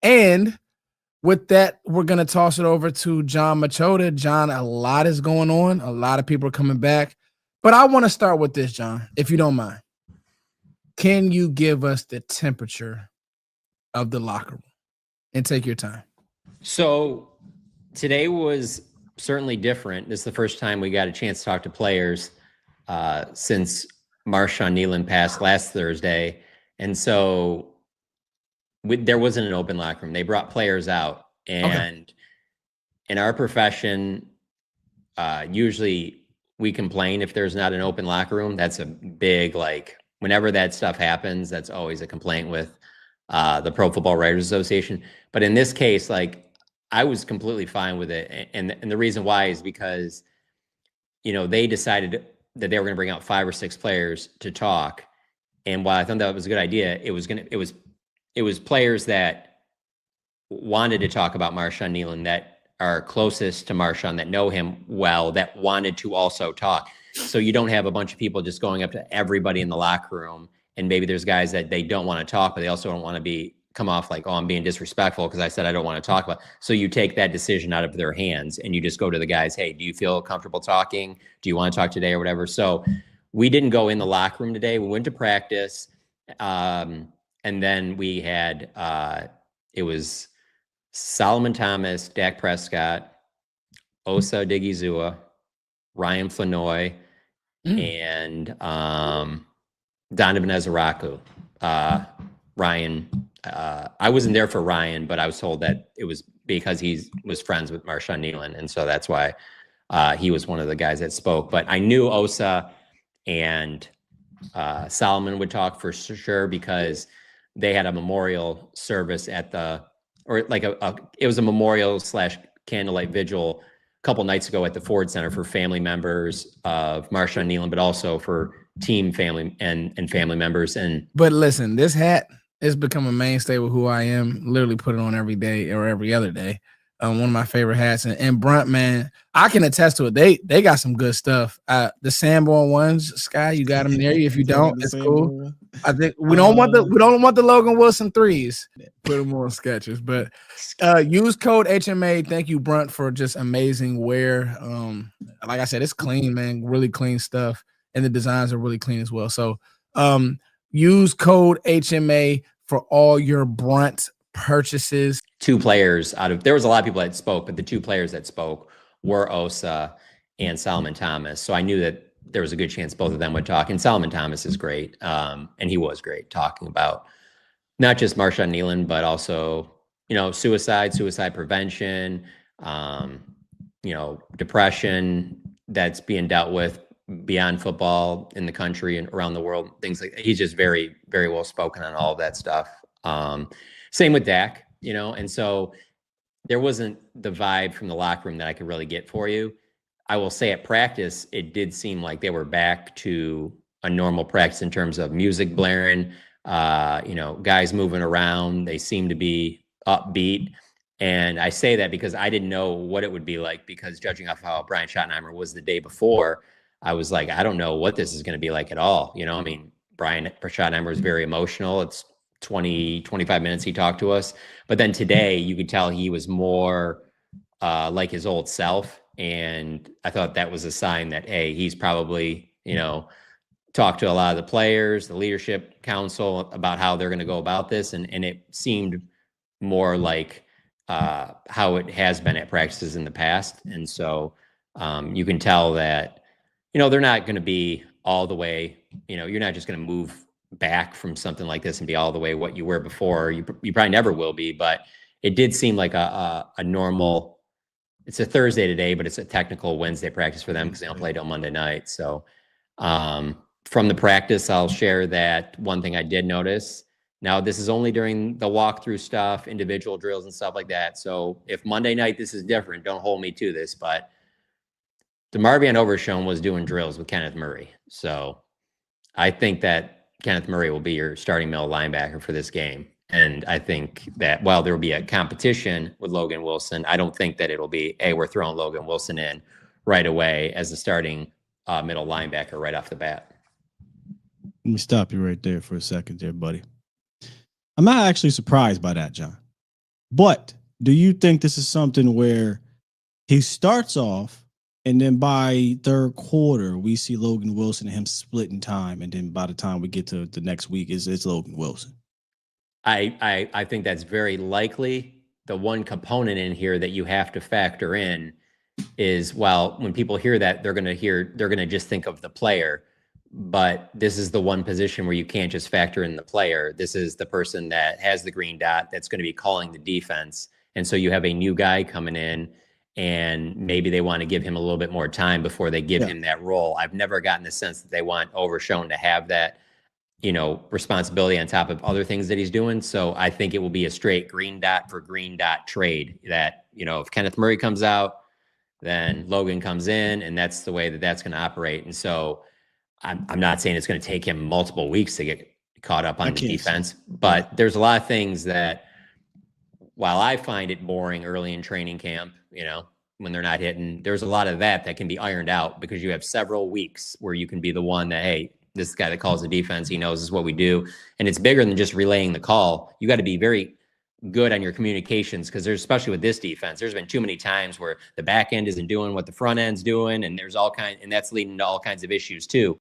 And with that, we're going to toss it over to John Machota. John, a lot is going on. A lot of people are coming back. But I want to start with this, John, if you don't mind. Can you give us the temperature of the locker room? And take your time. So today was certainly different. This is the first time we got a chance to talk to players since Marshawn Kneeland passed last Thursday. And so there wasn't an open locker room. They brought players out. And in our profession, usually we complain if there's not an open locker room. That's a big, like, whenever that stuff happens, that's always a complaint with the Pro Football Writers Association. But in this case, like, I was completely fine with it. And the reason why is because, they decided that they were going to bring out 5 or 6 players to talk. And while I thought that was a good idea, it was players that wanted to talk about Marshawn Kneeland, that are closest to Marshawn, that know him well, that wanted to also talk. So you don't have a bunch of people just going up to everybody in the locker room. And maybe there's guys that they don't want to talk, but they also don't want to come off like, oh, I'm being disrespectful because I said I don't want to talk about. So you take that decision out of their hands and you just go to the guys, hey, do you feel comfortable talking? Do you want to talk today or whatever? So we didn't go in the locker room today. We went to practice. And then we had, it was Solomon Thomas, Dak Prescott, Osa Odighizuwa, Ryan Flanoy, and Donovan Ezeraku. Ryan, I wasn't there for Ryan, but I was told that it was because he was friends with Marshawn Kneeland, and so that's why he was one of the guys that spoke. But I knew Osa and Solomon would talk for sure because they had a memorial service at it was a memorial / candlelight vigil a couple nights ago at the Ford Center for family members of Marshawn Kneeland, but also for team family and family members. But listen, this hat has become a mainstay with who I am. Literally put it on every day or every other day. One of my favorite hats. And Brunt, man, I can attest to it. They got some good stuff. The Sanborn ones, Sky, you got them there. If you don't, it's cool. I think we don't want the Logan Wilson 3s. Put them on Skechers. But use code HMA. Thank you, Brunt, for just amazing wear. Like I said, it's clean, man. Really clean stuff. And the designs are really clean as well. So use code HMA for all your Brunt purchases. 2 players there was a lot of people that spoke, but the 2 players that spoke were Osa and Solomon Thomas. So I knew that there was a good chance both of them would talk. And Solomon Thomas is great. And he was great talking about not just Marshawn Kneeland, but also, suicide prevention, depression that's being dealt with beyond football in the country and around the world, things like that. He's just very, very well spoken on all of that stuff. Same with Dak, and so there wasn't the vibe from the locker room that I could really get for you. I will say at practice, it did seem like they were back to a normal practice in terms of music blaring, guys moving around. They seemed to be upbeat. And I say that because I didn't know what it would be like, because judging off how Brian Schottenheimer was the day before, I was like, I don't know what this is going to be like at all. Brian Schottenheimer was very emotional. It's 20-25 minutes he talked to us, but then today you could tell he was more like his old self, and I thought that was a sign that, hey, he's probably talked to a lot of the players, the leadership council, about how they're going to go about this, and it seemed more like how it has been at practices in the past. And so you can tell that they're not going to be all the way, you're not just going to move back from something like this and be all the way what you were before. You probably never will be, but it did seem like a normal, it's a Thursday today, but it's a technical Wednesday practice for them because they don't play till Monday night. So from the practice, I'll share that one thing I did notice. Now, this is only during the walkthrough stuff, individual drills and stuff like that. So if Monday night this is different, don't hold me to this, but DeMarvion Overshown was doing drills with Kenneth Murray. So I think that Kenneth Murray will be your starting middle linebacker for this game. And I think that while there will be a competition with Logan Wilson, I don't think that it'll be, hey, we're throwing Logan Wilson in right away as the starting middle linebacker right off the bat. Let me stop you right there for a second there, buddy. I'm not actually surprised by that, John. But do you think this is something where he starts off and then by third quarter we see Logan Wilson and him splitting time, and then by the time we get to the next week, it's Logan Wilson? I think that's very likely. The one component in here that you have to factor in is, well, when people hear that, they're going to just think of the player. But this is the one position where you can't just factor in the player. This is the person that has the green dot that's going to be calling the defense. And so you have a new guy coming in, and maybe they want to give him a little bit more time before they give him that role. I've never gotten the sense that they want Overshown to have that, responsibility on top of other things that he's doing. So I think it will be a straight green dot for green dot trade that, if Kenneth Murray comes out, then Logan comes in, and that's the way that that's going to operate. And so I'm not saying it's going to take him multiple weeks to get caught up on the defense, but there's a lot of things that, while I find it boring early in training camp, when they're not hitting, there's a lot of that can be ironed out because you have several weeks where you can be the one that, hey, this guy that calls the defense, he knows this is what we do. And it's bigger than just relaying the call. You got to be very good on your communications, because there's, especially with this defense, there's been too many times where the back end isn't doing what the front end's doing, and there's and that's leading to all kinds of issues too.